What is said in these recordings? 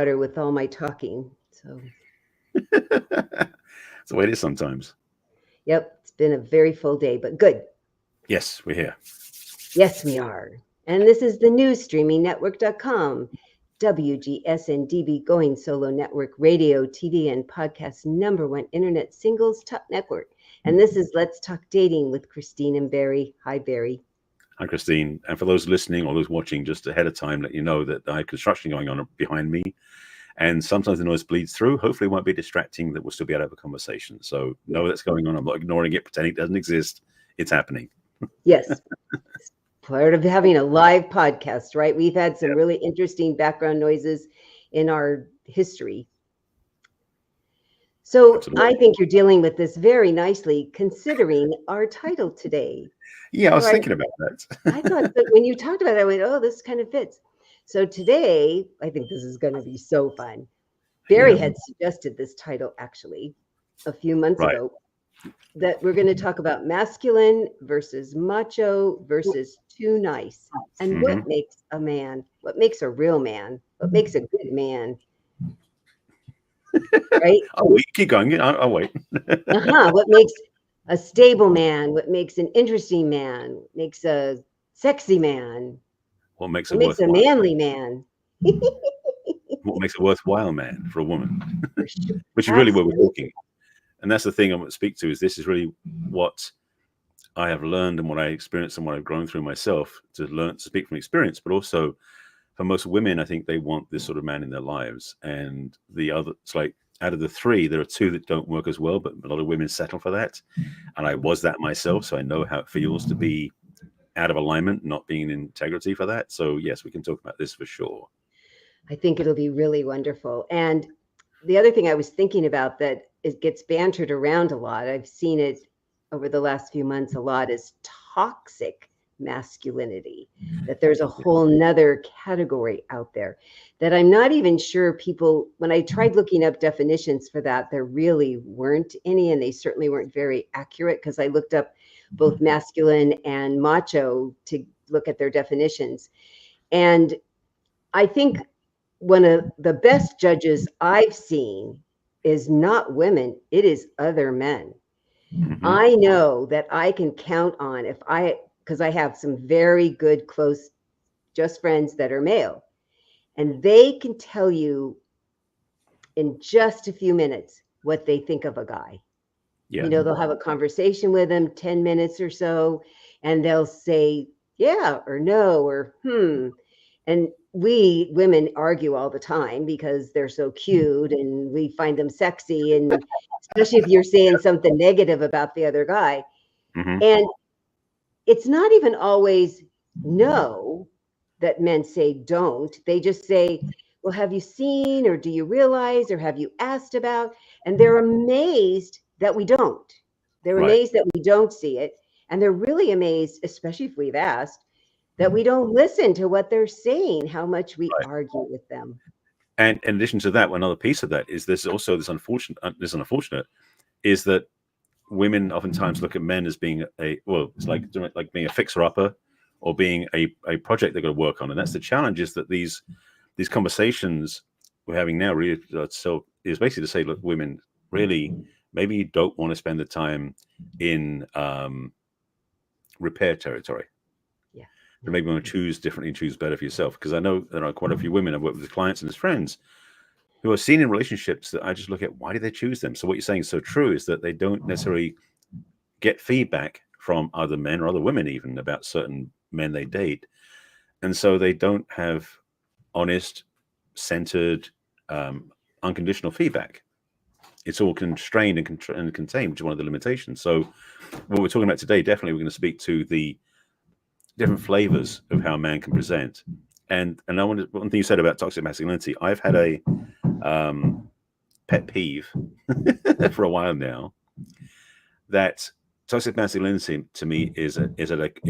water with all my talking. So It's the way it is sometimes. yep, it's been a very full day, but good. Yes, we're here. Yes, we are. And this is the new streamingnetwork.com, WGSN-DB Going Solo Network, radio, TV, and podcast #1 internet singles top network. And this is Let's Talk Dating with Christine and Barry. Hi, Barry. Hi, Christine. And for those listening or those watching, just ahead of time, let you know that I have construction going on behind me. And sometimes the noise bleeds through. Hopefully it won't be distracting, that we'll still be able to have a conversation. So know that's going on. I'm not ignoring it, pretending it doesn't exist. It's happening. Yes. Part of having a live podcast, right? We've had some really interesting background noises in our history. So Absolutely. I think you're dealing with this very nicely, considering our title today. Yeah, I was thinking about that. I thought that when you talked about it, I went, oh, this kind of fits. So today, I think this is going to be so fun. Barry had suggested this title actually a few months ago, that we're going to talk about masculine versus macho versus too nice. And what makes a man, what makes a real man, what makes a good man. Right? Oh, keep going. I'll wait. What makes a stable man? What makes an interesting man? What makes a sexy man? What makes a manly man? What makes a worthwhile man for a woman? Sure. Which is really what we're talking. And that's the thing I want to speak to, is this is really what I have learned and what I experienced and what I've grown through myself, to learn to speak from experience. But also for most women, I think they want this sort of man in their lives. And the other, it's like, out of the three, there are two that don't work as well, but a lot of women settle for that. And I was that myself, so I know how it feels to be out of alignment, not being in integrity for that. So yes, we can talk about this for sure. I think it'll be really wonderful. And the other thing I was thinking about that it gets bantered around a lot, I've seen it over the last few months a lot, is toxic masculinity. That there's a whole nother category out there that I'm not even sure people, when I tried looking up definitions for that, there really weren't any, and they certainly weren't very accurate, because I looked up both masculine and macho to look at their definitions. And I think one of the best judges I've seen is not women, it is other men. I know that I can count on, because I have some very good, close, just friends that are male, and they can tell you in just a few minutes what they think of a guy. You know, they'll have a conversation with him, 10 minutes or so, and they'll say, yeah, or no, or And we women argue all the time because they're so cute and we find them sexy. And especially if you're saying something negative about the other guy. And it's not even always no that men say don't. They just say, well, have you seen, or do you realize, or have you asked about? And they're amazed that we don't. They're amazed that we don't see it. And they're really amazed, especially if we've asked, that we don't listen to what they're saying, how much we argue with them. And in addition to that, another piece of that is there's also this unfortunate is that women oftentimes look at men as being it's like being a fixer-upper or being a project they've got to work on. And that's the challenge, is that these conversations we're having now really is basically to say, look, women, really, maybe you don't want to spend the time in repair territory. And maybe want to choose differently and choose better for yourself. Because I know there are quite a few women I've worked with clients and as friends who are seen in relationships that I just look at, why do they choose them? So what you're saying is so true, is that they don't necessarily get feedback from other men or other women even about certain men they date. And so they don't have honest, centered, unconditional feedback. It's all constrained and contained, which is one of the limitations. So what we're talking about today, definitely we're going to speak to the different flavors of how a man can present. And I wanted, one thing you said about toxic masculinity, I've had a pet peeve for a while now, that toxic masculinity to me is like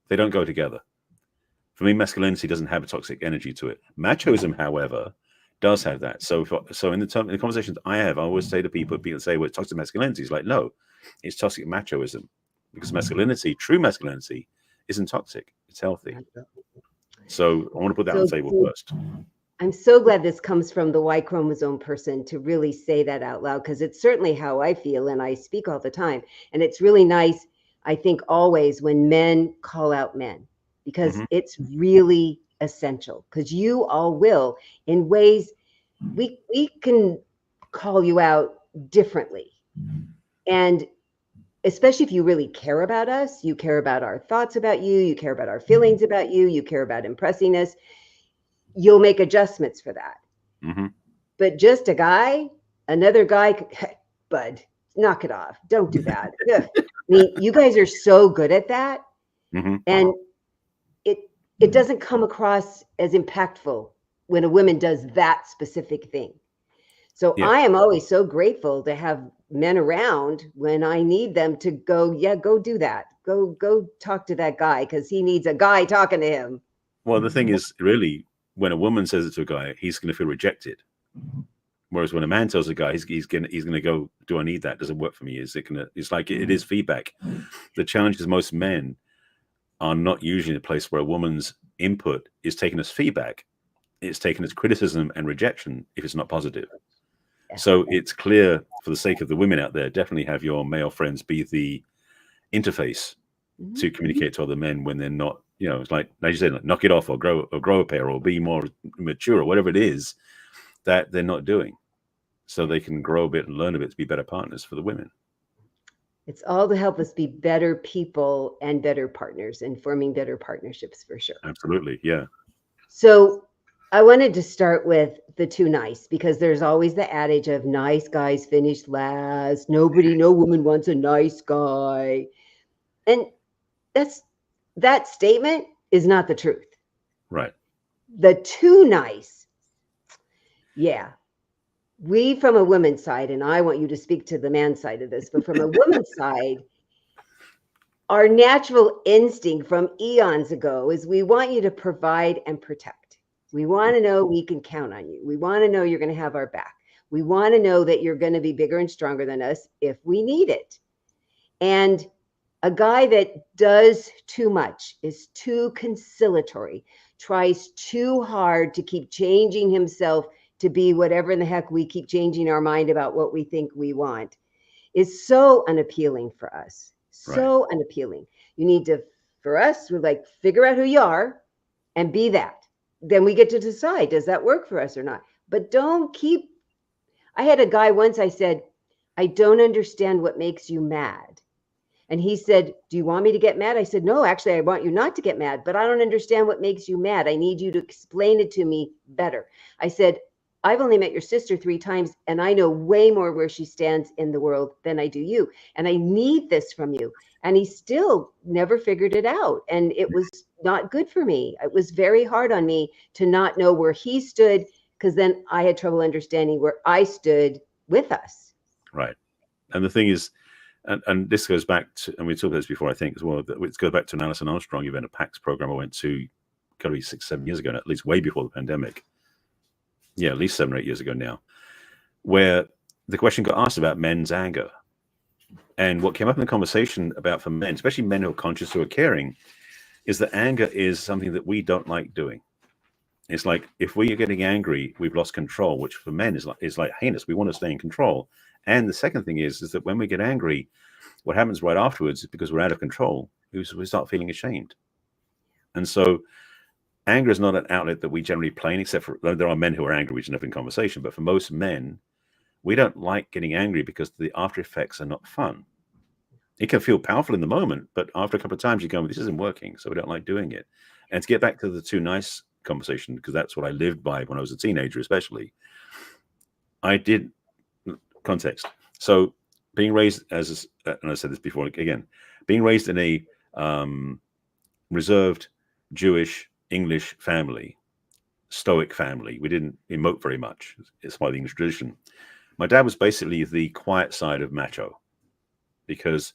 they don't go together. For me, masculinity doesn't have a toxic energy to it. Machoism, however, does have that. So in the conversations I have, I always say to people say, well, toxic masculinity is like, no, it's toxic machoism. Because masculinity, true masculinity, isn't toxic. It's healthy. So I want to put that on the table first. I'm so glad this comes from the Y chromosome person to really say that out loud, because it's certainly how I feel and I speak all the time. And it's really nice, I think, always when men call out men, because it's really essential, because you all will in ways we can call you out differently. And especially if you really care about us, you care about our thoughts about you, you care about our feelings about you, you care about impressing us, you'll make adjustments for that. But just a guy, another guy, bud, knock it off. Don't do that. I mean, you guys are so good at that. And it doesn't come across as impactful when a woman does that specific thing. So I am always so grateful to have men around when I need them to go, yeah, go do that. Go talk to that guy, because he needs a guy talking to him. Well, the thing is, really, when a woman says it to a guy, he's going to feel rejected. Whereas when a man tells a guy, he's gonna go, do I need that? Does it work for me? Is it gonna? It's like it is feedback. The challenge is most men are not usually in a place where a woman's input is taken as feedback. It's taken as criticism and rejection if it's not positive. So it's clear, for the sake of the women out there, definitely have your male friends be the interface to communicate to other men when they're not, you know, it's like you said, like, knock it off, or grow a pair, or be more mature, or whatever it is that they're not doing, so they can grow a bit and learn a bit to be better partners for the women. It's all to help us be better people and better partners, and forming better partnerships, for sure. Absolutely, yeah. So I wanted to start with the too nice, because there's always the adage of nice guys finish last. No woman wants a nice guy. And that statement is not the truth. Right. The too nice. Yeah. We, from a woman's side, and I want you to speak to the man's side of this, but from a woman's side, our natural instinct from eons ago is we want you to provide and protect. We want to know we can count on you. We want to know you're going to have our back. We want to know that you're going to be bigger and stronger than us if we need it. And a guy that does too much, is too conciliatory, tries too hard to keep changing himself to be whatever in the heck we keep changing our mind about what we think we want, is so unappealing for us. So unappealing. You need to, for us, we're like, figure out who you are and be that. Then we get to decide, does that work for us or not? But don't keep, I had a guy once, I said, I don't understand what makes you mad. And he said, do you want me to get mad? I said, no, actually, I want you not to get mad, but I don't understand what makes you mad. I need you to explain it to me better. I said, I've only met your sister 3 times, and I know way more where she stands in the world than I do you. And I need this from you. And he still never figured it out. And it was not good for me. It was very hard on me to not know where he stood, because then I had trouble understanding where I stood with us. Right. And the thing is, and this goes back to, and we talked about this before, I think, as well, that it goes back to an Alison Armstrong event, a PAX program I went to, got to be 6-7 years ago, at least way before the pandemic. Yeah, at least 7 or 8 years ago now, where the question got asked about men's anger. And what came up in the conversation about, for men, especially men who are conscious, who are caring, is that anger is something that we don't like doing. It's like, if we are getting angry, we've lost control, which for men is like heinous. We want to stay in control. And the second thing is that when we get angry, what happens right afterwards is, because we're out of control, we start feeling ashamed. And so anger is not an outlet that we generally play in, except for, there are men who are angry, which is enough in conversation. But for most men, we don't like getting angry because the after effects are not fun. It can feel powerful in the moment, but after a couple of times you go, this isn't working, so we don't like doing it. And to get back to the too nice conversation, because that's what I lived by when I was a teenager, especially, I did context. So being raised as, and I said this before again, being raised in a reserved Jewish English family, stoic family. We didn't emote very much. It's by the English tradition. My dad was basically the quiet side of Macho, because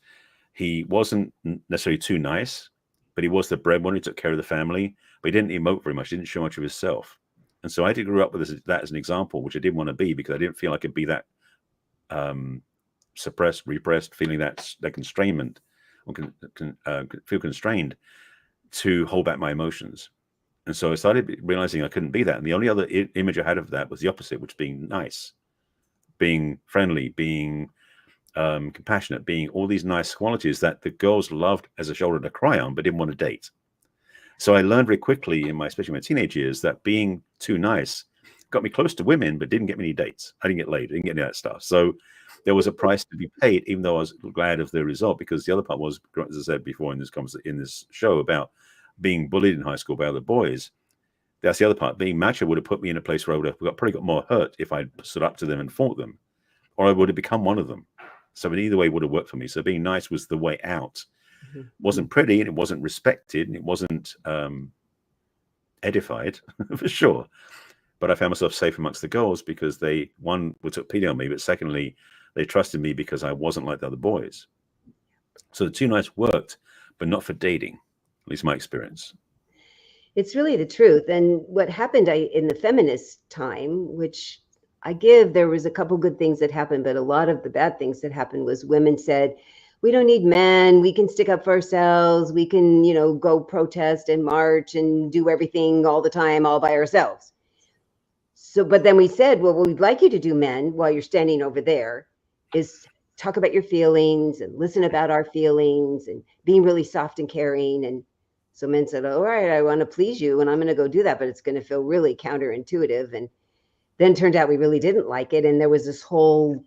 he wasn't necessarily too nice, but he was the breadwinner. He took care of the family, but he didn't emote very much. He didn't show much of himself. And so I did grow up with that as an example, which I didn't want to be, because I didn't feel I could be that suppressed, repressed, feeling that constrainment, or feel constrained to hold back my emotions. And so I started realizing I couldn't be that. And the only other image I had of that was the opposite, which being nice, being friendly, being compassionate, being all these nice qualities that the girls loved as a shoulder to cry on, but didn't want to date. So I learned very quickly especially in my teenage years, that being too nice got me close to women, but didn't get many dates. I didn't get laid, didn't get any of that stuff. So there was a price to be paid, even though I was glad of the result, because the other part was, as I said before in this show, about being bullied in high school by other boys. That's the other part. Being macho would have put me in a place where I would have probably got more hurt if I'd stood up to them and fought them, or I would have become one of them. So in either way would have worked for me. So being nice was the way out. It wasn't pretty, and it wasn't respected, and it wasn't edified for sure. But I found myself safe amongst the girls because they, one, took pity on me, but secondly, they trusted me because I wasn't like the other boys. So the too nice worked, but not for dating, at least my experience. It's really the truth. And what happened in the feminist time, which I give, there was a couple good things that happened, but a lot of the bad things that happened was women said, we don't need men. We can stick up for ourselves. We can, go protest and march and do everything all the time, all by ourselves. So, but then we said, well, what we'd like you to do, men, while you're standing over there, is talk about your feelings and listen about our feelings and being really soft and caring. And so men said, all right, I want to please you and I'm going to go do that, but it's going to feel really counterintuitive. And then turned out we really didn't like it. And there was this whole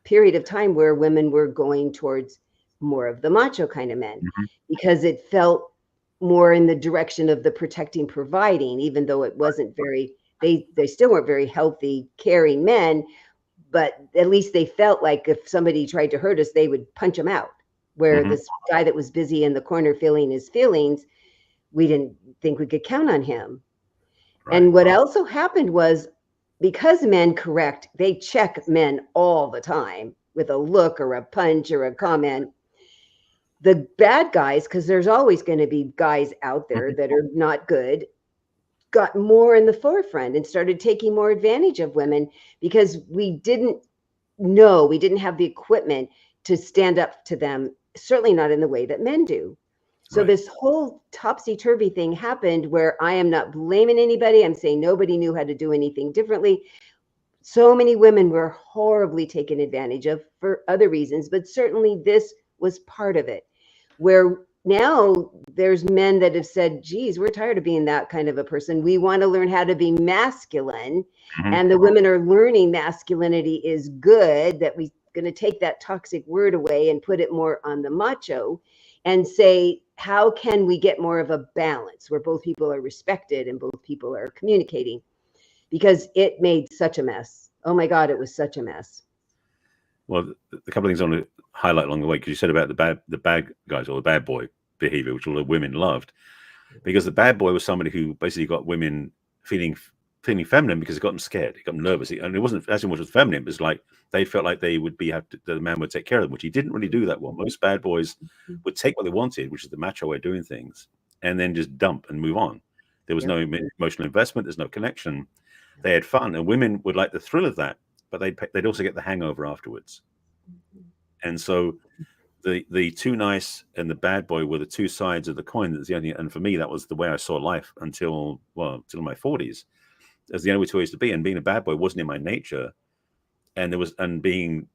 period of time where women were going towards more of the macho kind of men, because it felt more in the direction of the protecting, providing, even though it wasn't very, they still weren't very healthy, caring men, but at least they felt like if somebody tried to hurt us, they would punch them out. Where this guy that was busy in the corner feeling his feelings, we didn't think we could count on him. Right. And what also happened was, because men correct, they check men all the time with a look or a punch or a comment. The bad guys, because there's always going to be guys out there that are not good, got more in the forefront and started taking more advantage of women because we didn't have the equipment to stand up to them, certainly not in the way that men do. So this whole topsy-turvy thing happened where I am not blaming anybody. I'm saying nobody knew how to do anything differently. So many women were horribly taken advantage of for other reasons, but certainly this was part of it, where now there's men that have said, geez, we're tired of being that kind of a person. We want to learn how to be masculine. And the women are learning masculinity is good, that we're going to take that toxic word away and put it more on the macho and say, how can we get more of a balance where both people are respected and both people are communicating? Because it made such a mess. Oh my God, it was such a mess. Well, a couple of things I want to highlight along the way, because you said about the bad guys or the bad boy behavior, which all the women loved, because the bad boy was somebody who basically got women feeling feminine because it got them scared, it got them nervous, and it wasn't as much as feminine. It was like they felt like they would the man would take care of them, which he didn't really do that well. Most bad boys would take what they wanted, which is the macho way of doing things, and then just dump and move on. There was no emotional investment. There's no connection. They had fun, and women would like the thrill of that, but they'd also get the hangover afterwards. And so the too nice and the bad boy were the two sides of the coin. That's the only, and for me, that was the way I saw life until my 40s. As the only two ways to be, and being a bad boy wasn't in my nature, and being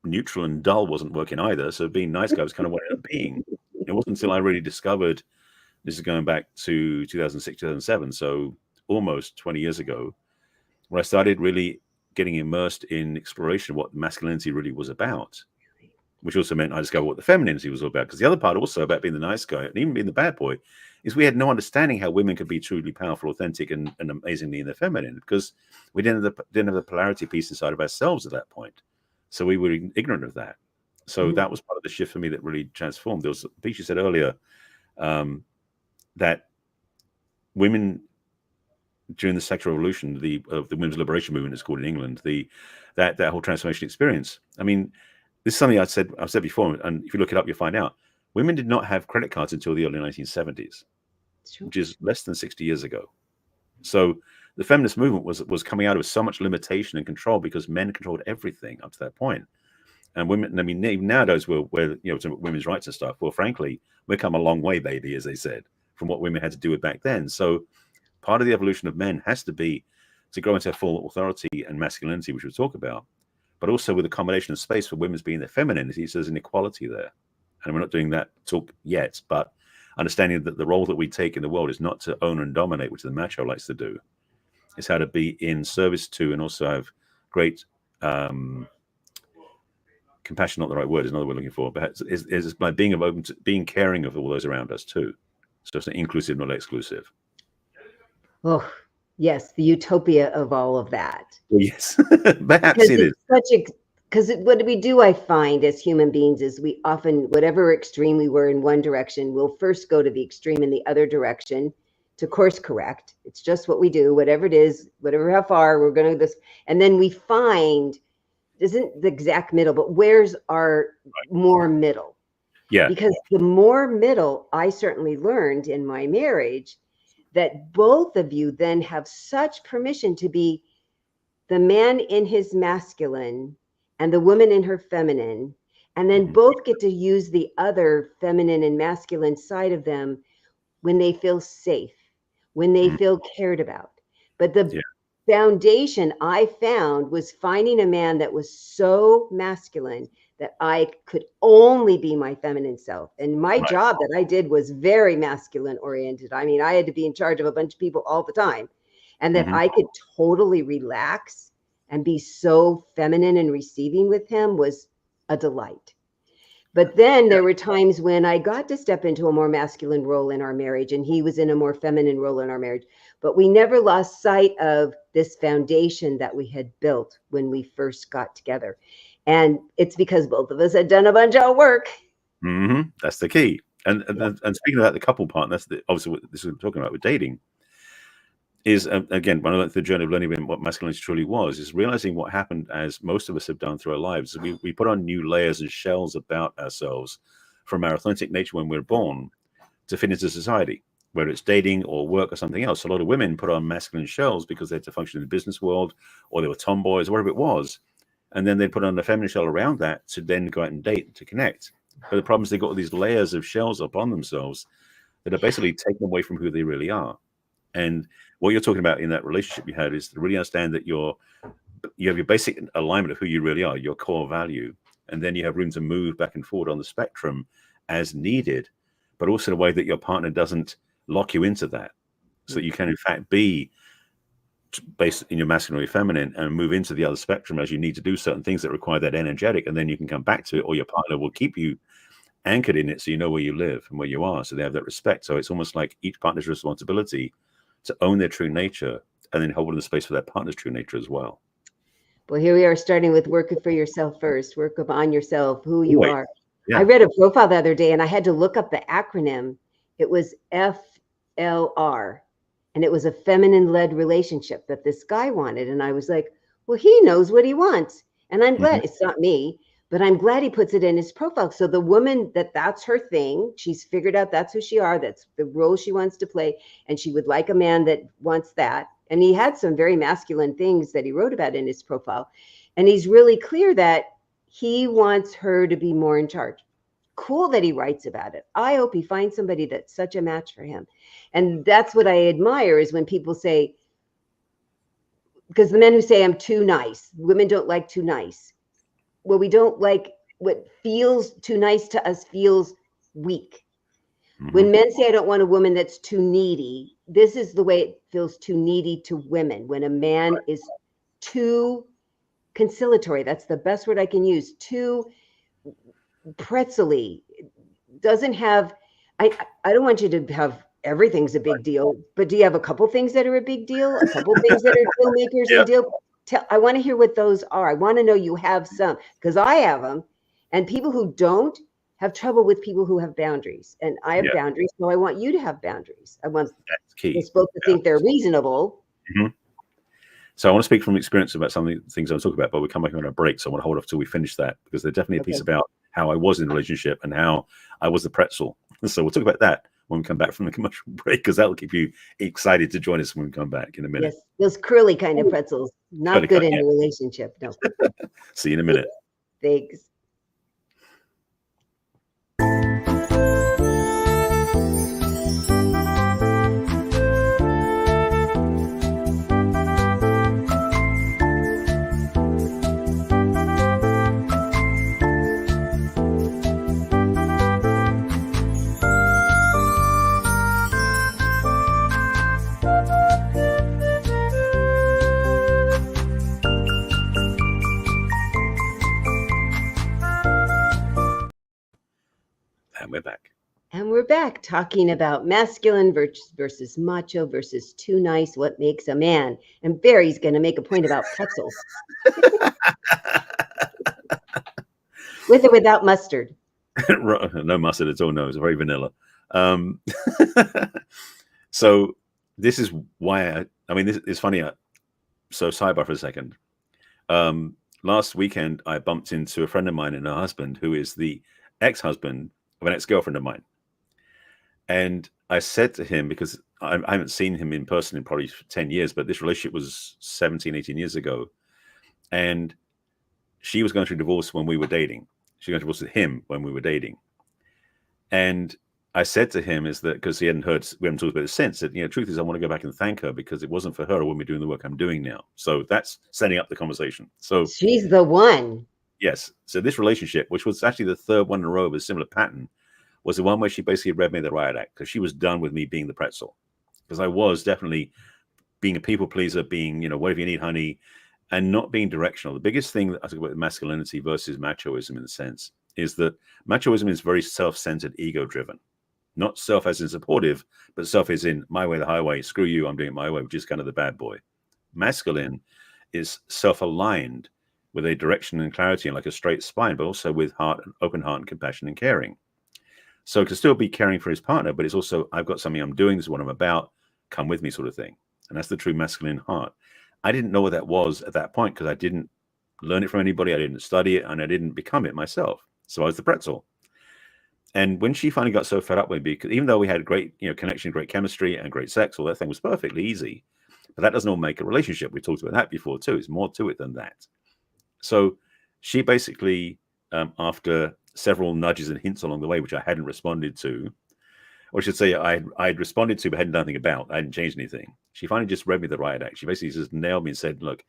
neutral and dull wasn't working either. So being nice guy was kind of what I ended up being. It wasn't until I really discovered, this is going back to 2006, 2007, so almost 20 years ago, where I started really getting immersed in exploration of what masculinity really was about, which also meant I discovered what the femininity was all about. Because the other part also about being the nice guy and even being the bad boy is we had no understanding how women could be truly powerful, authentic, and amazingly in their feminine, because we didn't have the polarity piece inside of ourselves at that point. So we were ignorant of that. So that was part of the shift for me that really transformed. There was a piece you said earlier that women during the sexual revolution, of the women's liberation movement, it's called in England, that whole transformation experience. I mean, this is something I've said before, and if you look it up, you'll find out. Women did not have credit cards until the early 1970s, which is less than 60 years ago. So the feminist movement was coming out of so much limitation and control because men controlled everything up to that point. And women, I mean, even nowadays, where women's rights and stuff, well, frankly, we've come a long way, baby, as they said, from what women had to do with back then. So part of the evolution of men has to be to grow into full authority and masculinity, which we'll talk about, but also with a combination of space for women's being their femininity. So there's an equality there. And we're not doing that talk yet, but understanding that the role that we take in the world is not to own and dominate, which the macho likes to do. It's how to be in service to and also have great compassion, not the right word, is another word looking for, but is by being open to being caring of all those around us too. So it's not inclusive, not exclusive. Oh, yes, the utopia of all of that. Well, yes, perhaps it is. Because what we do, I find, as human beings, is we often, whatever extreme we were in one direction, we'll first go to the extreme in the other direction to course correct. It's just what we do, whatever it is, whatever how far we're going to this. And then we find, isn't the exact middle, but where's our more middle? Yeah. Because the more middle, I certainly learned in my marriage, that both of you then have such permission to be the man in his masculine and the woman in her feminine, and then both get to use the other feminine and masculine side of them when they feel safe, when they feel cared about. But the foundation I found was finding a man that was so masculine that I could only be my feminine self. And my job that I did was very masculine oriented. I mean, I had to be in charge of a bunch of people all the time, and that I could totally relax and be so feminine and receiving with him was a delight. But then there were times when I got to step into a more masculine role in our marriage, and he was in a more feminine role in our marriage. But we never lost sight of this foundation that we had built when we first got together. And it's because both of us had done a bunch of work. That's the key. And speaking about the couple part, that's obviously what this is talking about with dating. Is again, when I went through the journey of learning what masculinity truly was, is realizing what happened, as most of us have done through our lives. We put on new layers and shells about ourselves from our authentic nature when we're born to fit into society, whether it's dating or work or something else. A lot of women put on masculine shells because they had to function in the business world, or they were tomboys, or whatever it was. And then they put on a feminine shell around that to then go out and date, to connect. But the problem is they've got all these layers of shells upon themselves that are basically taken away from who they really are. And what you're talking about in that relationship you had is to really understand that you have your basic alignment of who you really are, your core value. And then you have room to move back and forward on the spectrum as needed, but also in a way that your partner doesn't lock you into that. So that you can, in fact, be based in your masculine or your feminine and move into the other spectrum as you need to do certain things that require that energetic, and then you can come back to it, or your partner will keep you anchored in it so you know where you live and where you are, so they have that respect. So it's almost like each partner's responsibility to own their true nature and then hold in the space for their partner's true nature as well. Well, here we are starting with work for yourself first, work on yourself, who you are. Yeah. I read a profile the other day and I had to look up the acronym. It was FLR. And it was a feminine-led relationship that this guy wanted. And I was like, well, he knows what he wants. And I'm glad it's not me, but I'm glad he puts it in his profile. So the woman that's her thing. She's figured out that's who she are. That's the role she wants to play. And she would like a man that wants that. And he had some very masculine things that he wrote about in his profile. And he's really clear that he wants her to be more in charge. Cool that he writes about it. I hope he finds somebody that's such a match for him. And that's what I admire, is when people say, because the men who say I'm too nice, women don't like too nice. Well, we don't like what feels too nice to us feels weak. When men say I don't want a woman that's too needy, this is the way it feels too needy to women. When a man is too conciliatory, that's the best word I can use, too pretzely, doesn't have, I don't want you to have everything's a big deal, but do you have a couple things that are a big deal? A couple things that are deal makers and deal? I want to hear what those are. I want to know you have some, because I have them. And people who don't have trouble with people who have boundaries. And I have boundaries, so I want you to have boundaries. I want us both to think they're reasonable. So I want to speak from experience about some of the things I was talking about, but we'll come back on a break. So I want to hold off till we finish that, because there's definitely a piece about how I was in a relationship and how I was the pretzel. So we'll talk about that when we come back from the commercial break, because that will keep you excited to join us when we come back in a minute. Yes, those curly kind of pretzels, not good in a relationship. No. See you in a minute. Thanks. we're back. And we're back talking about masculine versus macho versus too nice, what makes a man. And Barry's going to make a point about pretzels. With or without mustard? No mustard at all. No, it's very vanilla. So this is why I mean, this is funny. So sidebar for a second. Last weekend, I bumped into a friend of mine and her husband, who is the ex-husband of an ex-girlfriend of mine. And I said to him, because I haven't seen him in person in probably 10 years, but this relationship was 17, 18 years ago. And she was going through divorce when we were dating. She got divorced with him when we were dating. And I said to him is that, because we haven't talked about it since, that, truth is I want to go back and thank her, because it wasn't for her I wouldn't be doing the work I'm doing now. So that's setting up the conversation. So she's the one. Yes. So this relationship, which was actually the third one in a row of a similar pattern, was the one where she basically read me the riot act, because she was done with me being the pretzel. Because I was definitely being a people pleaser, being, whatever you need, honey, and not being directional. The biggest thing that I talk about masculinity versus machoism, in a sense, is that machoism is very self-centered, ego-driven. Not self as in supportive, but self as in my way, the highway, screw you, I'm doing it my way, which is kind of the bad boy. Masculine is self-aligned with a direction and clarity and like a straight spine, but also with open heart and compassion and caring. So it can still be caring for his partner, but it's also, I've got something I'm doing, this is what I'm about, come with me sort of thing. And that's the true masculine heart. I didn't know what that was at that point, because I didn't learn it from anybody, I didn't study it, and I didn't become it myself. So I was the pretzel. And when she finally got so fed up with me, because even though we had great connection, great chemistry, and great sex, all that thing was perfectly easy, but that doesn't all make a relationship. We talked about that before too. There's more to it than that. So she basically, after several nudges and hints along the way, which I hadn't responded to, or I should say I'd responded to, but hadn't done anything about, I hadn't changed anything. She finally just read me the riot act. She basically just nailed me and said, look,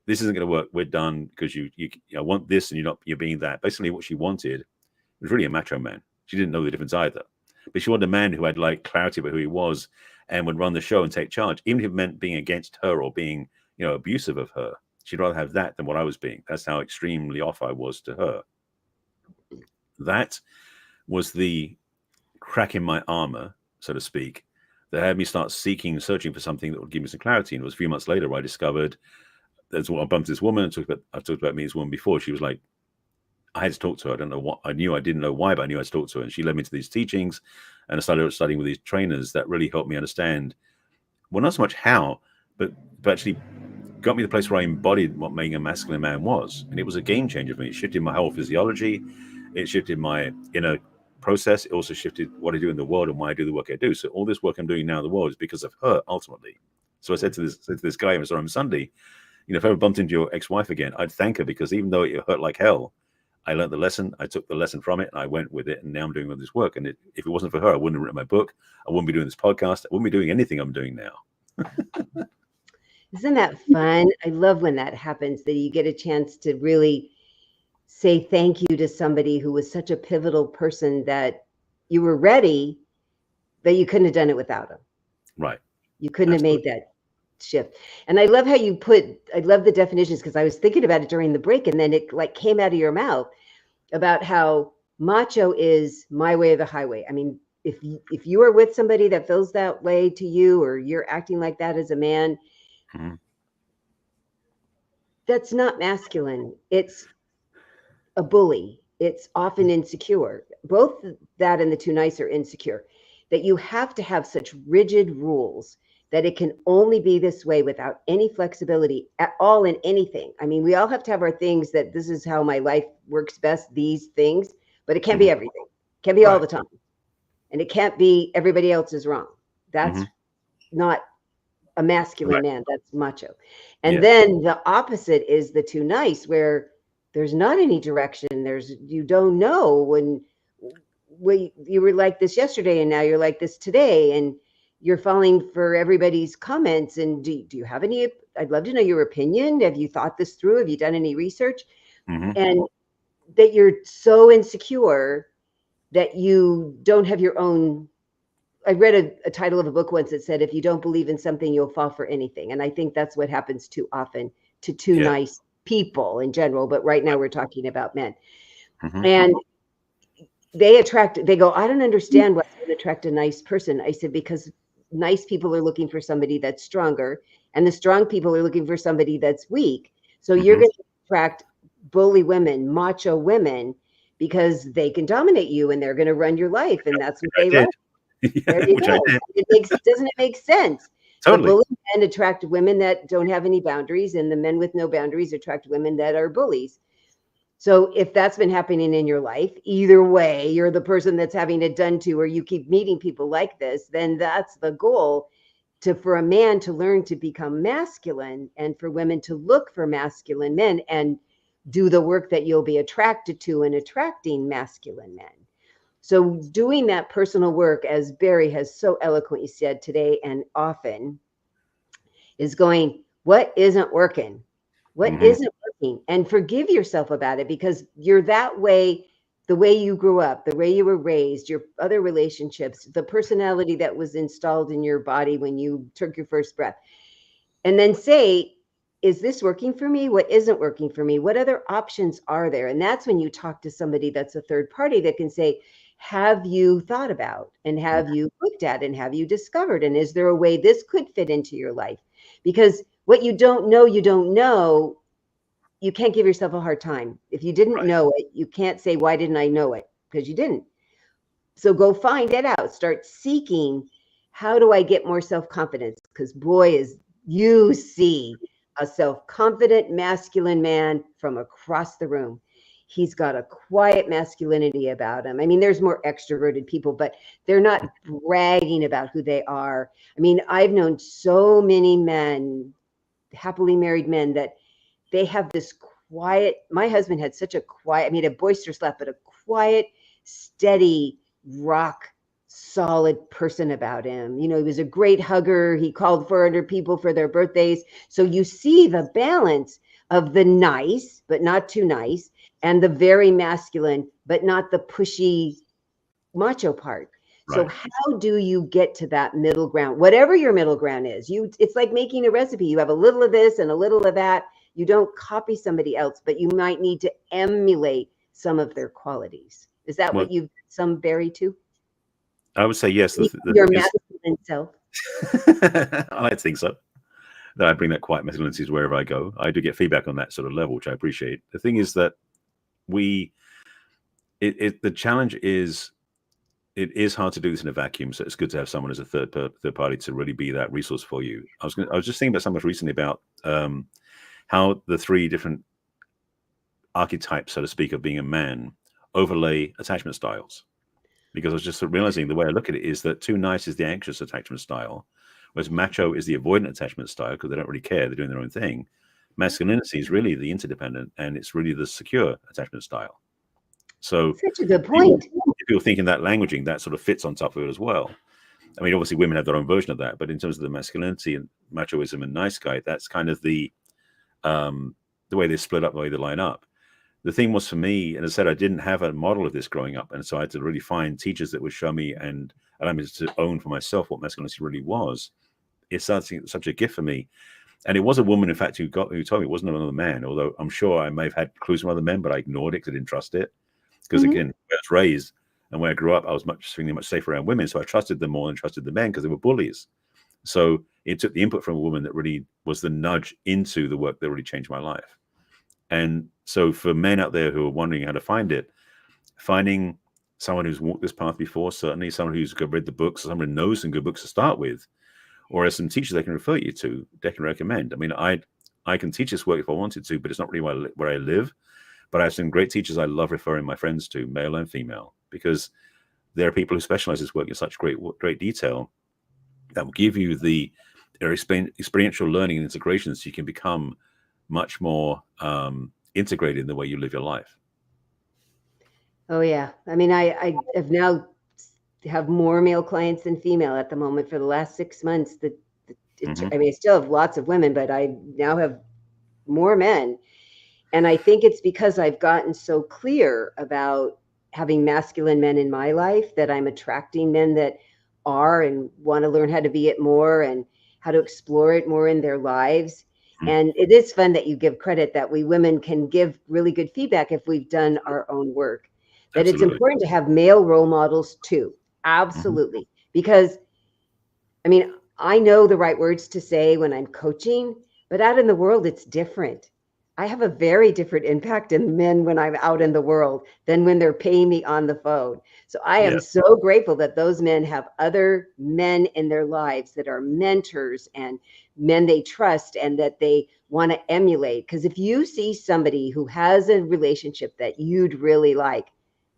this isn't going to work. We're done, because you want this and you're being that. Basically what she wanted was really a macho man. She didn't know the difference either. But she wanted a man who had like clarity about who he was and would run the show and take charge, even if it meant being against her or being, abusive of her. She'd rather have that than what I was being. That's how extremely off I was to her. That was the crack in my armor, so to speak, that had me start searching for something that would give me some clarity. And it was a few months later where I discovered that's what I bumped this woman. I've talked about me as a woman before. She was like, I had to talk to her. I don't know what I knew. I didn't know why, but I knew I had to talk to her. And she led me to these teachings, and I started studying with these trainers that really helped me understand, well, not so much how, but actually got me to the place where I embodied what being a masculine man was. And it was a game changer for me. It shifted my whole physiology. It shifted my inner process. It also shifted what I do in the world and why I do the work I do. So all this work I'm doing now in the world is because of her, ultimately. So I said to this guy I saw him Sunday, if I ever bumped into your ex-wife again, I'd thank her, because even though it hurt like hell, I learned the lesson. I took the lesson from it and I went with it. And now I'm doing all this work. And if it wasn't for her, I wouldn't have written my book. I wouldn't be doing this podcast. I wouldn't be doing anything I'm doing now. Isn't that fun? I love when that happens, that you get a chance to really say thank you to somebody who was such a pivotal person that you were ready, but you couldn't have done it without him. Right. You couldn't have made that shift. And I love how you I love the definitions, because I was thinking about it during the break, and then it like came out of your mouth about how macho is my way or the highway. I mean, if you are with somebody that feels that way to you, or you're acting like that as a man, that's not masculine. It's a bully. It's often insecure. Both that and the too nice are insecure. That you have to have such rigid rules that it can only be this way without any flexibility at all in anything. I mean, we all have to have our things that this is how my life works best, these things, but it can't be everything. It can't be all the time. And it can't be everybody else is wrong. That's not a masculine man. That's macho. And then the opposite is the too nice, where there's not any direction. You don't know when you were like this yesterday and now you're like this today, and you're falling for everybody's comments. And do you have any, I'd love to know your opinion. Have you thought this through? Have you done any research? And that you're so insecure that you don't have your own. I read a title of a book once that said, if you don't believe in something, you'll fall for anything. And I think that's what happens too often to too nice people in general. But right now we're talking about men. And they go, I don't understand why I would attract a nice person. I said, because nice people are looking for somebody that's stronger, and the strong people are looking for somebody that's weak. So you're going to attract bully women, macho women, because they can dominate you and they're going to run your life, and that's what they like. There you go. Doesn't it make sense? Totally. The bully men attract women that don't have any boundaries, and the men with no boundaries attract women that are bullies. So if that's been happening in your life, either way, you're the person that's having it done to, or you keep meeting people like this, then that's the goal, for a man to learn to become masculine, and for women to look for masculine men and do the work that you'll be attracted to in attracting masculine men. So doing that personal work, as Barry has so eloquently said today and often, is going, what isn't working? What isn't working? And forgive yourself about it, because you're that way, the way you grew up, the way you were raised, your other relationships, the personality that was installed in your body when you took your first breath. And then say, is this working for me? What isn't working for me? What other options are there? And that's when you talk to somebody that's a third party that can say, have you thought about, and have you looked at, and have you discovered, and is there a way this could fit into your life? Because what you don't know, you can't give yourself a hard time. If you didn't know it, you can't say, why didn't I know it? Because you didn't. So go find it out. Start seeking, how do I get more self-confidence? Because boy, is you see a self-confident masculine man from across the room. He's got a quiet masculinity about him. I mean, there's more extroverted people, but they're not bragging about who they are. I mean, I've known so many men, happily married men, that they have this quiet. My husband had such a quiet, I mean, a boisterous laugh, but a quiet, steady, rock solid person about him. You know, he was a great hugger. He called 400 people for their birthdays. So you see the balance of the nice, but not too nice, and the very masculine, but not the pushy macho part. So how do you get to that middle ground? Whatever your middle ground is, it's like making a recipe. You have a little of this and a little of that. You don't copy somebody else, but you might need to emulate some of their qualities. Is that what you've some Barry too? I would say yes. Your masculine self. I like to think so. That I bring that quiet masculinity wherever I go. I do get feedback on that sort of level, which I appreciate. The thing is that the challenge is, it is hard to do this in a vacuum. So it's good to have someone as a third party to really be that resource for you. I was just thinking about something recently about how the three different archetypes, so to speak, of being a man overlay attachment styles. Because I was just realizing the way I look at it is that too nice is the anxious attachment style, whereas macho is the avoidant attachment style, because they don't really care, they're doing their own thing. Masculinity is really the interdependent, and it's really the secure attachment style. So such a good point. If you're thinking that languaging, that sort of fits on top of it as well. I mean, obviously women have their own version of that, but in terms of the masculinity and machoism and nice guy, that's kind of the way they split up, the way they line up. The thing was for me, and as I said, I didn't have a model of this growing up. And so I had to really find teachers that would show me and allow me to own for myself what masculinity really was. It's such a gift for me. And it was a woman, in fact, who told me. It wasn't another man, although I'm sure I may have had clues from other men, but I ignored it because I didn't trust it. Because again, where I was raised and where I grew up, I was feeling much safer around women. So I trusted them more than trusted the men because they were bullies. So it took the input from a woman that really was the nudge into the work that really changed my life. And so for men out there who are wondering how to find it, finding someone who's walked this path before, certainly someone who's read the books, someone who knows some good books to start with, or as some teachers they can refer you to, they can recommend. I mean, I can teach this work if I wanted to, but it's not really where I live. But I have some great teachers I love referring my friends to, male and female, because there are people who specialize this work in such great detail that will give you their experiential learning and integration, so you can become much more integrated in the way you live your life. Oh yeah, I mean, I have now have more male clients than female at the moment for the last 6 months. I mean, I still have lots of women, but I now have more men. And I think it's because I've gotten so clear about having masculine men in my life that I'm attracting men that are and want to learn how to be it more and how to explore it more in their lives. And it is fun that you give credit that we women can give really good feedback if we've done our own work. that it's Absolutely. important to have male role models too. Absolutely. Because, I mean, I know the right words to say when I'm coaching, but out in the world, it's different. I have a very different impact in men when I'm out in the world than when they're paying me on the phone. So I am so grateful that those men have other men in their lives that are mentors and men they trust and that they want to emulate. Because if you see somebody who has a relationship that you'd really like,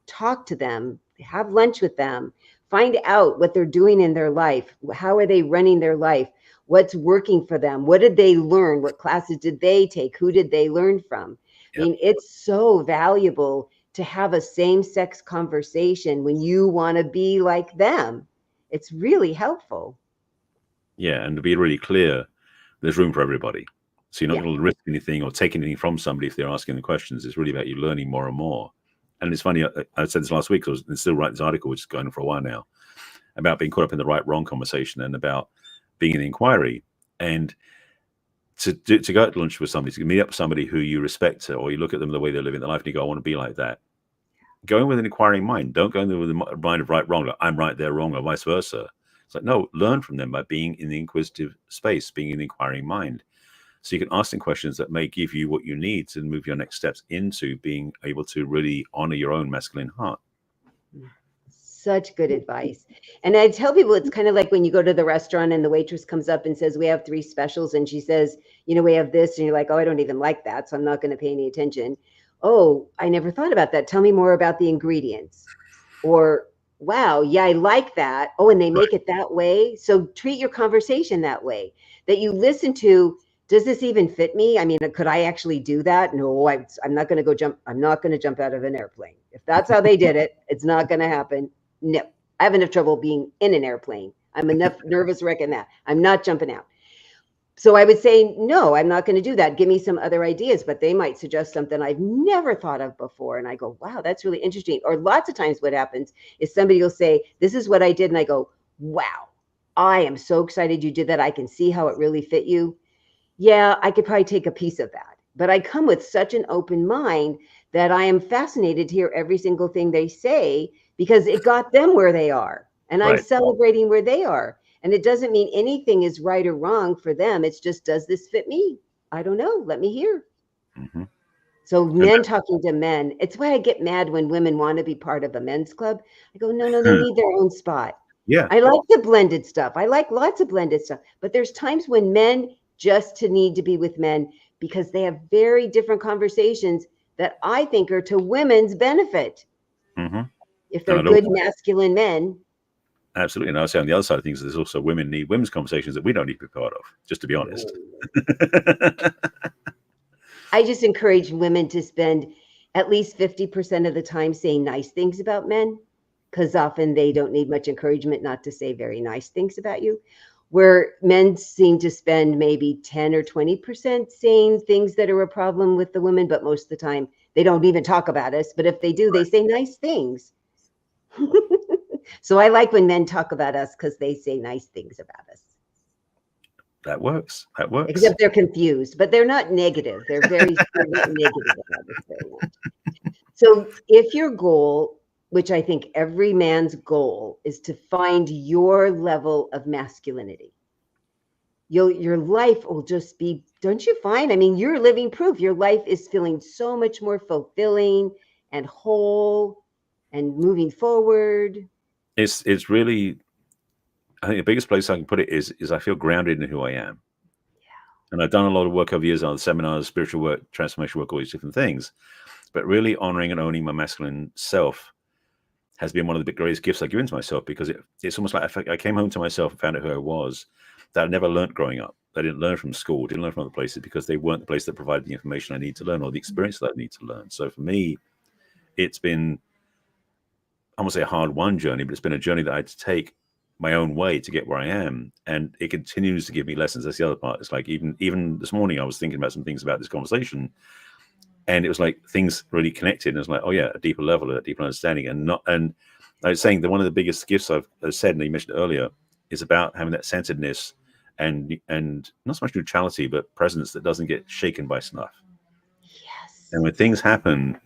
talk to them, have lunch with them, find out what they're doing in their life. How are they running their life? What's working for them? What did they learn? What classes did they take? Who did they learn from? I mean, it's so valuable to have a same-sex conversation when you want to be like them. It's really helpful. Yeah, and to be really clear, there's room for everybody. So you're not going to risk anything or take anything from somebody if they're asking the questions. It's really about you learning more and more. And it's funny, I said this last week, because I was still writing this article, which is going on for a while now, about being caught up in the right-wrong conversation and about being in the inquiry. And to go out to lunch with somebody, to meet up with somebody who you respect, or you look at them the way they're living their life and you go, I want to be like that. Go in with an inquiring mind. Don't go in there with a mind of right, wrong, like I'm right, they're wrong, or vice versa. It's like, no, learn from them by being in the inquisitive space, being in the inquiring mind. So you can ask them questions that may give you what you need to move your next steps into being able to really honor your own masculine heart. Such good advice. And I tell people it's kind of like when you go to the restaurant and the waitress comes up and says, we have 3 specials. And she says, you know, we have this. And you're like, oh, I don't even like that, so I'm not going to pay any attention. Oh, I never thought about that. Tell me more about the ingredients. Or, wow, yeah, I like that. Oh, and they make it that way. So treat your conversation that way, that you listen to. Does this even fit me? I mean, could I actually do that? No, I'm not going to go jump. I'm not going to jump out of an airplane. If that's how they did it, it's not going to happen. No, I have enough trouble being in an airplane. I'm enough nervous wreck in that. I'm not jumping out. So I would say, no, I'm not going to do that. Give me some other ideas, but they might suggest something I've never thought of before. And I go, wow, that's really interesting. Or lots of times what happens is somebody will say, this is what I did. And I go, wow, I am so excited you did that. I can see how it really fit you. Yeah, I could probably take a piece of that. But I come with such an open mind that I am fascinated to hear every single thing they say, because it got them where they are. And I'm celebrating where they are. And it doesn't mean anything is right or wrong for them. It's just, does this fit me? I don't know. Let me hear. So men talking to men, it's why I get mad when women want to be part of a men's club. I go, no, they need their own spot. Yeah. I like the blended stuff. I like lots of blended stuff. But there's times when men just to need to be with men because they have very different conversations that I think are to women's benefit. If they're good masculine men. Absolutely. And I say on the other side of things, there's also women need women's conversations that we don't need to be part of, just to be honest. I just encourage women to spend at least 50% of the time saying nice things about men, because often they don't need much encouragement not to say very nice things about you. Where men seem to spend maybe 10 or 20% saying things that are a problem with the women, but most of the time they don't even talk about us. But if they do, they say nice things. So I like when men talk about us because they say nice things about us. That works. That works. Except they're confused, but they're not negative. They're not negative about us very much. So if your goal, which I think every man's goal, is to find your level of masculinity, your life will just be, don't you find? I mean, you're living proof. Your life is feeling so much more fulfilling and whole and moving forward. It's really, I think the biggest place I can put it is I feel grounded in who I am. And I've done a lot of work over the years on seminars, spiritual work, transformation work, all these different things. But really honoring and owning my masculine self has been one of the greatest gifts I've given to myself, because it's almost like I came home to myself and found out who I was, that I never learned growing up. I didn't learn from school, didn't learn from other places, because they weren't the place that provided the information I need to learn or the experience that I need to learn. So for me, it's been, I won't say a hard-won journey, but it's been a journey that I had to take my own way to get where I am. And it continues to give me lessons. That's the other part. It's like even this morning, I was thinking about some things about this conversation, and it was like things really connected. And it's like, oh yeah, a deeper level, a deeper understanding. And I was saying that one of the biggest gifts I've said, and you mentioned earlier, is about having that centeredness and not so much neutrality, but presence that doesn't get shaken by snuff. Yes. And when things happen,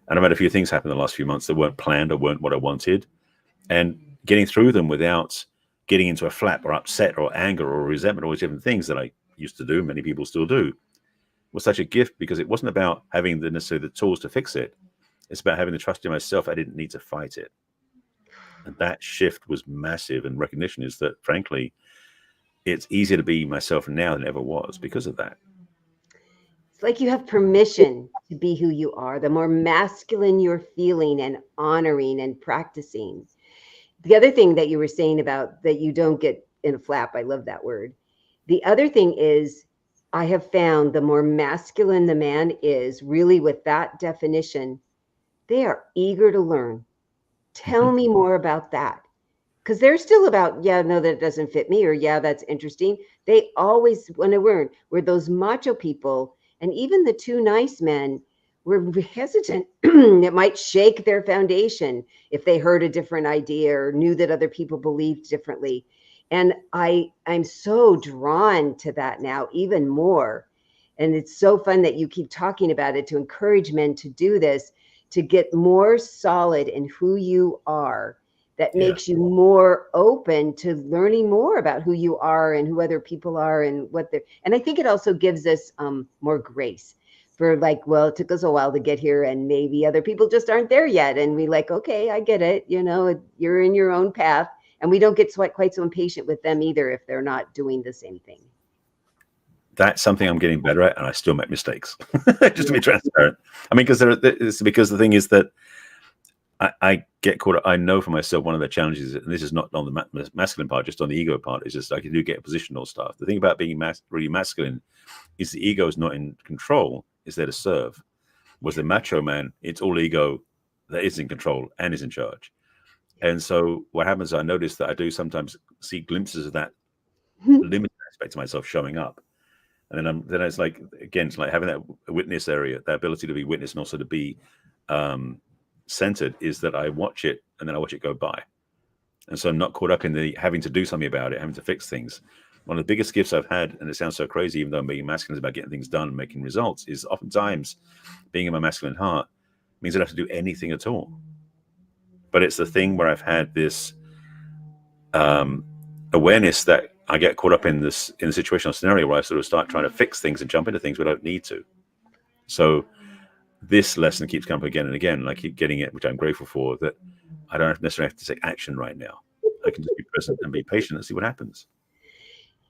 And I've had a few things happen in the last few months that weren't planned or weren't what I wanted. And getting through them without getting into a flap or upset or anger or resentment, all these different things that I used to do, many people still do, was such a gift, because it wasn't about having necessarily the tools to fix it. It's about having the trust in myself. I didn't need to fight it. And that shift was massive. And recognition is that, frankly, it's easier to be myself now than it ever was because of that. It's like you have permission to be who you are. The more masculine you're feeling and honoring and practicing. The other thing that you were saying about that you don't get in a flap, I love that word. The other thing is, I have found the more masculine the man is, really with that definition, they are eager to learn. Tell me more about that. Because they're still about, yeah, no, that doesn't fit me, or yeah, that's interesting. They always want to learn. Where those macho people, and even the two nice men, were hesitant. It might shake their foundation if they heard a different idea or knew that other people believed differently. And I'm so drawn to that now, even more. And it's so fun that you keep talking about it, to encourage men to do this, to get more solid in who you are. That makes you more open to learning more about who you are and who other people are and what they're. And I think it also gives us more grace for, like, well, it took us a while to get here and maybe other people just aren't there yet. And we like, okay, I get it. You know, you're in your own path. And we don't get quite so impatient with them either if they're not doing the same thing. That's something I'm getting better at, and I still make mistakes. Just to be transparent. I mean, because the thing is that I get caught up. I know for myself, one of the challenges, and this is not on the masculine part, just on the ego part, is just like you do get positional stuff. The thing about being really masculine is the ego is not in control, it's there to serve. Was the macho man, it's all ego that is in control and is in charge. And so what happens, I notice that I do sometimes see glimpses of that limited aspect of myself showing up. And then it's like, again, it's like having that witness area, that ability to be witness and also to be centered, is that I watch it and then I watch it go by. And so I'm not caught up in the having to do something about it, having to fix things. One of the biggest gifts I've had, and it sounds so crazy, even though I'm being masculine is about getting things done and making results, is oftentimes being in my masculine heart means I don't have to do anything at all. But it's the thing where I've had this awareness that I get caught up in this, in a situational scenario where I sort of start trying to fix things and jump into things where I don't need to. So this lesson keeps coming again and again, and I keep getting it, which I'm grateful for, that I don't necessarily have to take action right now. I can just be present and be patient and see what happens.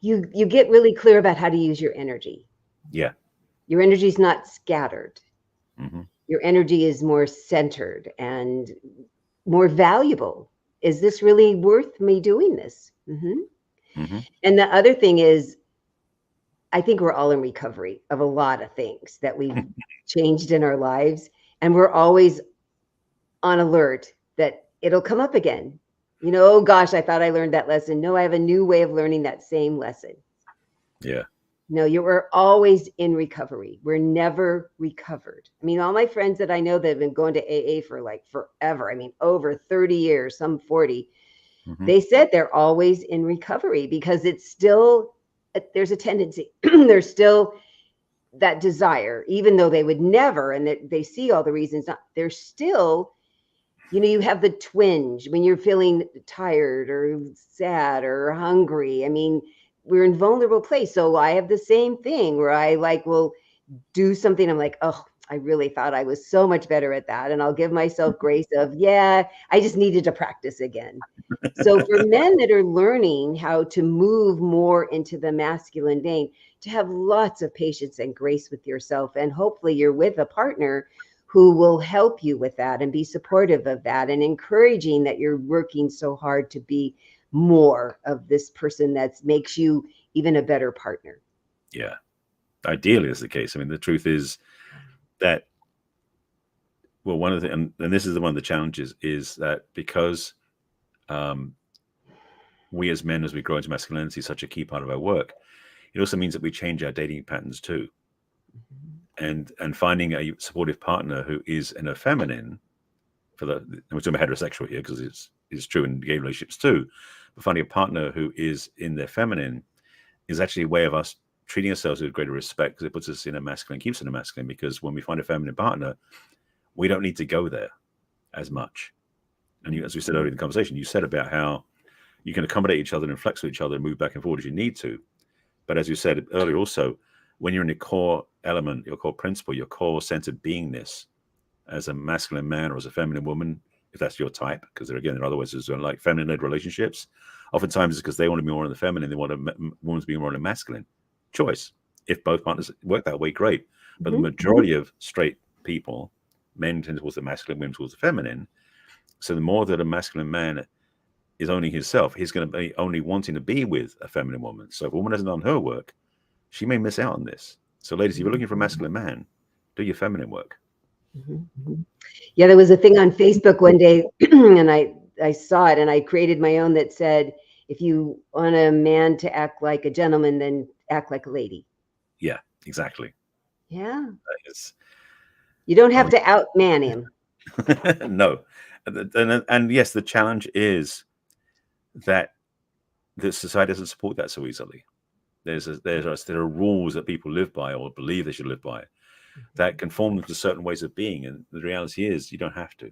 You get really clear about how to use your energy. Yeah. Your energy is not scattered. Mm-hmm. Your energy is more centered and more valuable. Is this really worth me doing this? Mm-hmm. Mm-hmm. And the other thing is, I think we're all in recovery of a lot of things that we've changed in our lives. And we're always on alert that it'll come up again. You know, oh gosh, I thought I learned that lesson. No, I have a new way of learning that same lesson. Yeah. No, you were always in recovery. We're never recovered. I mean, all my friends that I know that have been going to AA for like forever, I mean, over 30 years, some 40, they said they're always in recovery because it's still, there's a tendency, there's still that desire, even though they would never, and they see all the reasons not, they're still, you know, you have the twinge when you're feeling tired or sad or hungry. I mean, we're in vulnerable place. So I have the same thing where I will do something. I'm like, oh, I really thought I was so much better at that. And I'll give myself grace of, yeah, I just needed to practice again. So for men that are learning how to move more into the masculine vein, to have lots of patience and grace with yourself. And hopefully you're with a partner who will help you with that and be supportive of that and encouraging that you're working so hard to be more of this person that makes you even a better partner. Yeah. Ideally is the case. I mean, the truth is that, well, one of the, and this is one of the challenges, is that because we as men, as we grow into masculinity, is such a key part of our work, it also means that we change our dating patterns too. And finding a supportive partner who is in a feminine, we're talking about heterosexual here because it's true in gay relationships too, but finding a partner who is in their feminine is actually a way of us treating ourselves with greater respect, because it puts us in a masculine, keeps us in a masculine, because when we find a feminine partner, we don't need to go there as much. And you, as we said earlier in the conversation, you said about how you can accommodate each other and flex with each other and move back and forward as you need to. But as you said earlier also, when you're in your core element, your core principle, your core sense of beingness as a masculine man or as a feminine woman, if that's your type, because there again, there are other ways as well, like feminine-led relationships. Oftentimes it's because they want to be more in the feminine, they want a woman to be more in the masculine. Choice. If both partners work that way, great. But the majority of straight people, men tend towards the masculine, women towards the feminine. So the more that a masculine man is owning himself, he's going to be only wanting to be with a feminine woman. So if a woman hasn't done her work, she may miss out on this. So ladies, if you're looking for a masculine man, do your feminine work. Yeah, there was a thing on Facebook one day, and I saw it, and I created my own that said, if you want a man to act like a gentleman, then act like a lady. Yeah, exactly. Yeah. Is, you don't have to outman him. No. And yes, the challenge is that the society doesn't support that so easily. There are rules that people live by or believe they should live by that conform them to certain ways of being. And the reality is you don't have to.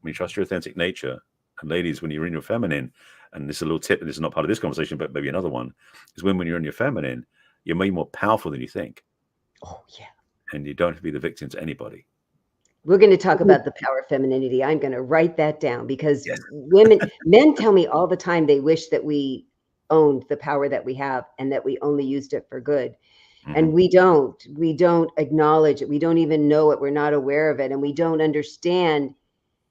When you trust your authentic nature, and ladies, when you're in your feminine, and this is a little tip, and this is not part of this conversation, but maybe another one, is when you're in your feminine, you're way more powerful than you think. Oh, yeah. And you don't have to be the victim to anybody. We're going to talk about the power of femininity. I'm going to write that down because men tell me all the time they wish that we owned the power that we have and that we only used it for good. And we don't acknowledge it. We don't even know it. We're not aware of it. And we don't understand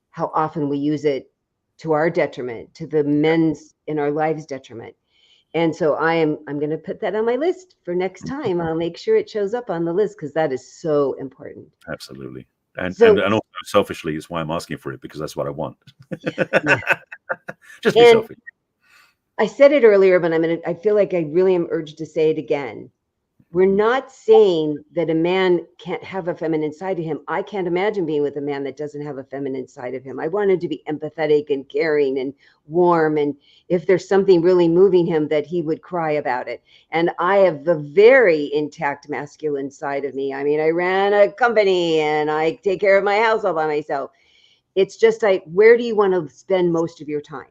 how often we use it to our detriment, to the men's in our lives' detriment. And so I'm going to put that on my list for next time. I'll make sure it shows up on the list because that is so important. Absolutely. And also selfishly is why I'm asking for it, because that's what I want. Yeah. Just be selfish. I said it earlier, but I feel like I really am urged to say it again. We're not saying that a man can't have a feminine side to him. I can't imagine being with a man that doesn't have a feminine side of him. I want him to be empathetic and caring and warm. And if there's something really moving him, that he would cry about it. And I have the very intact masculine side of me. I mean, I ran a company and I take care of my house all by myself. It's just like, where do you want to spend most of your time?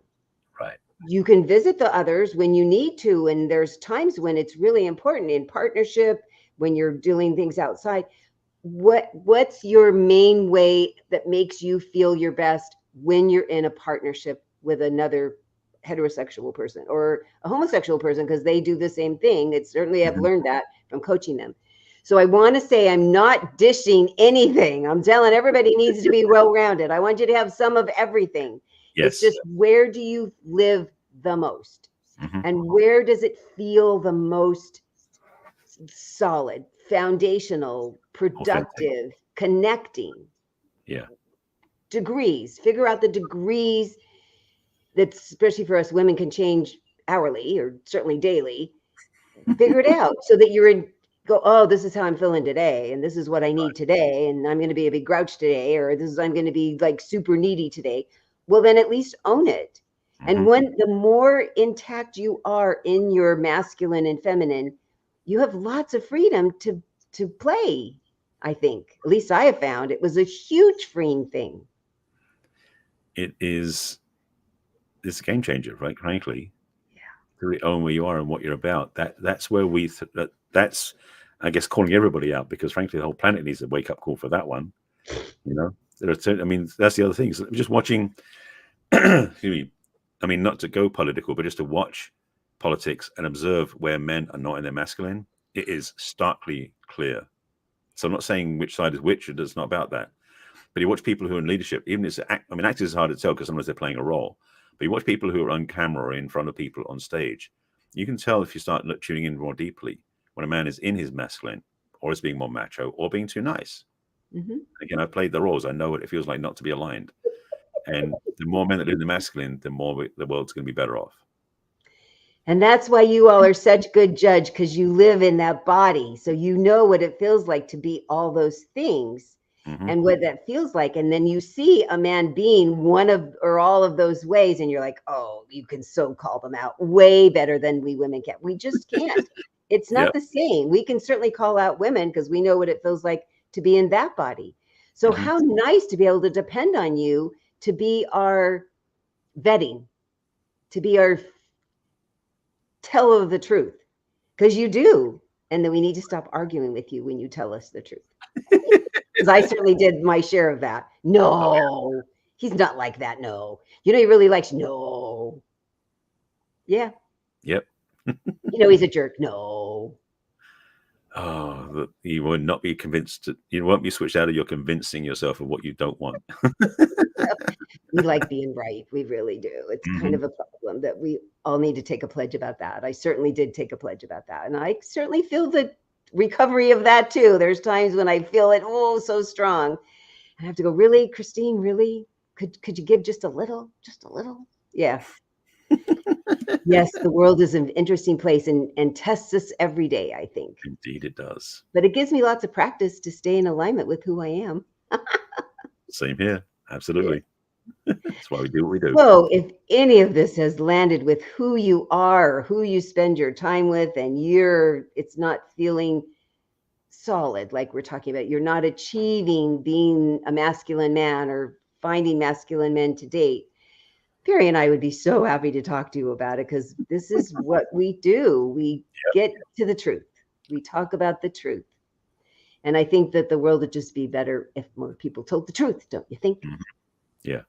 Right. You can visit the others when you need to. And there's times when it's really important in partnership, when you're doing things outside. What's your main way that makes you feel your best when you're in a partnership with another heterosexual person or a homosexual person? Because they do the same thing. It's certainly I've learned that from coaching them. So I want to say I'm not dishing anything. I'm telling everybody needs to be well-rounded. I want you to have some of everything. Yes. It's just, where do you live the most? And where does it feel the most solid, foundational, productive, connecting? Yeah. Degrees. Figure out the degrees that, especially for us women, can change hourly or certainly daily. Figure it out so that you're in, go, oh, this is how I'm feeling today. And this is what I need today. And I'm going to be a big grouch today. Or I'm going to be like super needy today. Well, then at least own it. And the more intact you are in your masculine and feminine, you have lots of freedom to play. I think, at least I have found it was a huge freeing thing. It's a game changer, right? Frankly, to really own where you are and what you're about. That's where that's, I guess, calling everybody out, because frankly, the whole planet needs a wake up call for that one. You know, that's the other thing. So just watching. Excuse me. I mean, not to go political, but just to watch politics and observe where men are not in their masculine, it is starkly clear. So I'm not saying which side is which. It's not about that. But you watch people who are in leadership, even if actors is hard to tell because sometimes they're playing a role. But you watch people who are on camera or in front of people on stage. You can tell if you start tuning in more deeply when a man is in his masculine or is being more macho or being too nice. Again, I've played the roles. I know what it feels like not to be aligned. And the more men that live in the masculine, the more the world's going to be better off. And that's why you all are such good judge, because you live in that body. So you know what it feels like to be all those things and what that feels like. And then you see a man being one of or all of those ways, and you're like, oh, you can so call them out way better than we women can. We just can't. It's not the same. We can certainly call out women because we know what it feels like to be in that body. So how nice to be able to depend on you to be our vetting, to be our teller of the truth, because you do. And then we need to stop arguing with you when you tell us the truth. Because I certainly did my share of that. No, he's not like that. No. You know, he really likes, no. Yeah. Yep. You know, he's a jerk. No. Oh, you will not be convinced. You won't be switched out of your convincing yourself of what you don't want. We like being right. We really do. It's kind of a problem that we all need to take a pledge about that. I certainly did take a pledge about that. And I certainly feel the recovery of that too. There's times when I feel it, oh, so strong. And I have to go, really, Christine, really? Could you give just a little? Just a little? Yeah. Yes, the world is an interesting place and tests us every day, I think. Indeed it does. But it gives me lots of practice to stay in alignment with who I am. Same here. Absolutely. Yeah. That's why we do what we do. So if any of this has landed with who you are, who you spend your time with, and it's not feeling solid, like we're talking about, you're not achieving being a masculine man or finding masculine men to date, Perry and I would be so happy to talk to you about it, because this is what we do. We get to the truth. We talk about the truth. And I think that the world would just be better if more people told the truth, don't you think? Yeah.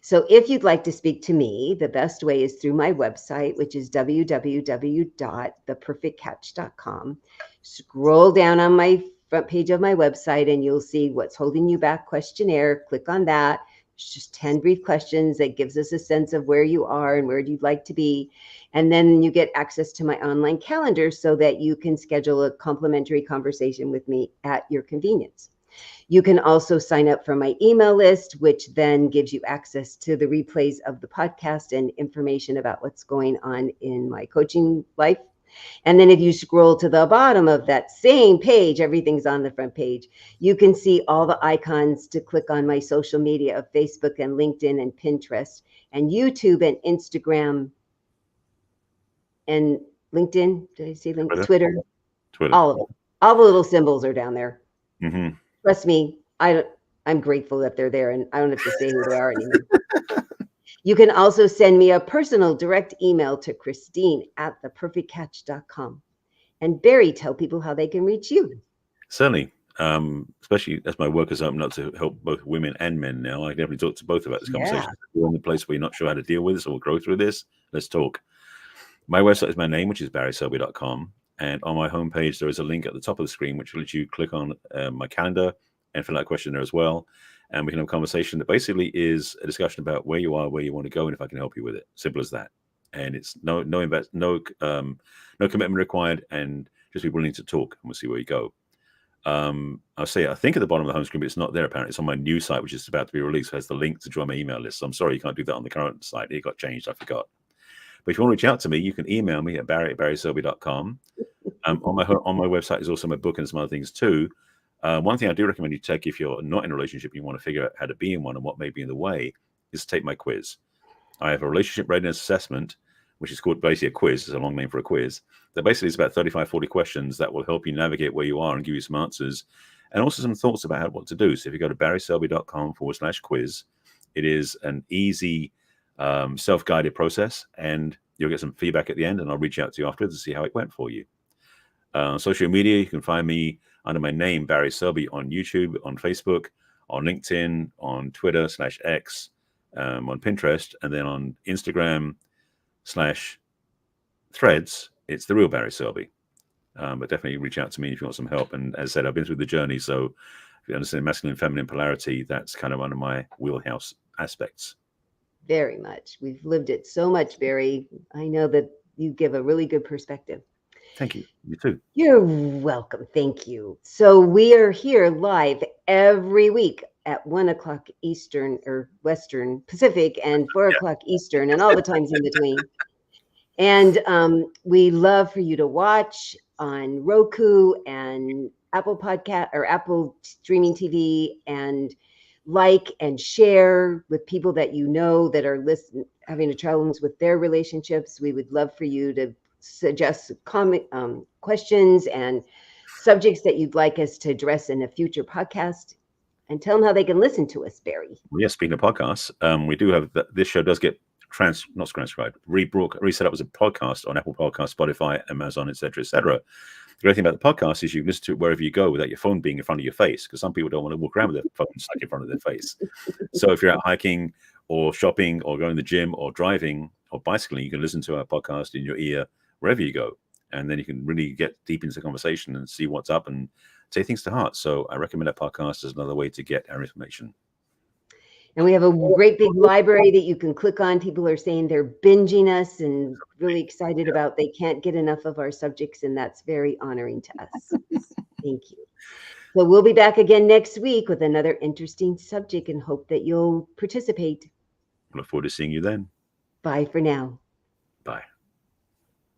So if you'd like to speak to me, the best way is through my website, which is www.theperfectcatch.com. Scroll down on my front page of my website and you'll see What's Holding You Back questionnaire. Click on that. It's just 10 brief questions that gives us a sense of where you are and where you'd like to be. And then you get access to my online calendar so that you can schedule a complimentary conversation with me at your convenience. You can also sign up for my email list, which then gives you access to the replays of the podcast and information about what's going on in my coaching life. And then if you scroll to the bottom of that same page, everything's on the front page. You can see all the icons to click on my social media of Facebook and LinkedIn and Pinterest and YouTube and Instagram and LinkedIn. Did I say LinkedIn? Twitter. All of them. All the little symbols are down there. Trust me, I'm grateful that they're there and I don't have to say who they are anymore. You can also send me a personal direct email to Christine@theperfectcatch.com. And Barry, tell people how they can reach you. Certainly. Especially as my work has opened up to help both women and men now. I definitely talk to both about this conversation. If you're in the place where you're not sure how to deal with this or grow through this, let's talk. My website is my name, which is barryselby.com. And on my homepage, there is a link at the top of the screen, which will let you click on my calendar and fill out a questionnaire as well. And we can have a conversation that basically is a discussion about where you are, where you want to go, and if I can help you with it. Simple as that. And it's no commitment required, and just be willing to talk, and we'll see where you go. I'll say, I think at the bottom of the home screen, but it's not there apparently. It's on my new site, which is about to be released. It has the link to join my email list. So I'm sorry you can't do that on the current site. It got changed. I forgot. But if you want to reach out to me, you can email me at barry@barryselby.com. On my website is also my book and some other things too. One thing I do recommend you take if you're not in a relationship, you want to figure out how to be in one and what may be in the way, is to take my quiz. I have a relationship readiness assessment, which is called basically a quiz. It's a long name for a quiz. That basically is about 35, 40 questions that will help you navigate where you are and give you some answers and also some thoughts about what to do. So if you go to barryselby.com/quiz, it is an easy self-guided process, and you'll get some feedback at the end, and I'll reach out to you afterwards to see how it went for you. Social media, you can find me under my name, Barry Selby, on YouTube, on Facebook, on LinkedIn, on Twitter /X, on Pinterest, and then on Instagram/Threads, it's the real Barry Selby. But definitely reach out to me if you want some help. And as I said, I've been through the journey. So if you understand masculine and feminine polarity, that's kind of one of my wheelhouse aspects. Very much. We've lived it so much, Barry. I know that you give a really good perspective. Thank you. You too. You're welcome. Thank you. So we are here live every week at 1 o'clock Eastern or Western Pacific and 4 o'clock Eastern and all the times in between. And we love for you to watch on Roku and Apple Podcast or Apple Streaming TV, and like and share with people that you know that are having a challenge with their relationships. We would love for you to suggest questions and subjects that you'd like us to address in a future podcast. And tell them how they can listen to us, Barry. Well, yeah, speaking of podcasts, we do have this show does get not transcribed, reset up as a podcast on Apple Podcasts, Spotify, Amazon, etc., etc. The great thing about the podcast is you can listen to it wherever you go without your phone being in front of your face, because some people don't want to walk around with their phone stuck in front of their face. So if you're out hiking or shopping or going to the gym or driving or bicycling, you can listen to our podcast in your ear wherever you go. And then you can really get deep into the conversation and see what's up and take things to heart. So I recommend a podcast as another way to get our information. And we have a great big library that you can click on. People are saying they're binging us and really excited about they can't get enough of our subjects, and that's very honoring to us. Thank you. So we'll be back again next week with another interesting subject and hope that you'll participate. Look forward to seeing you then. Bye for now. Bye.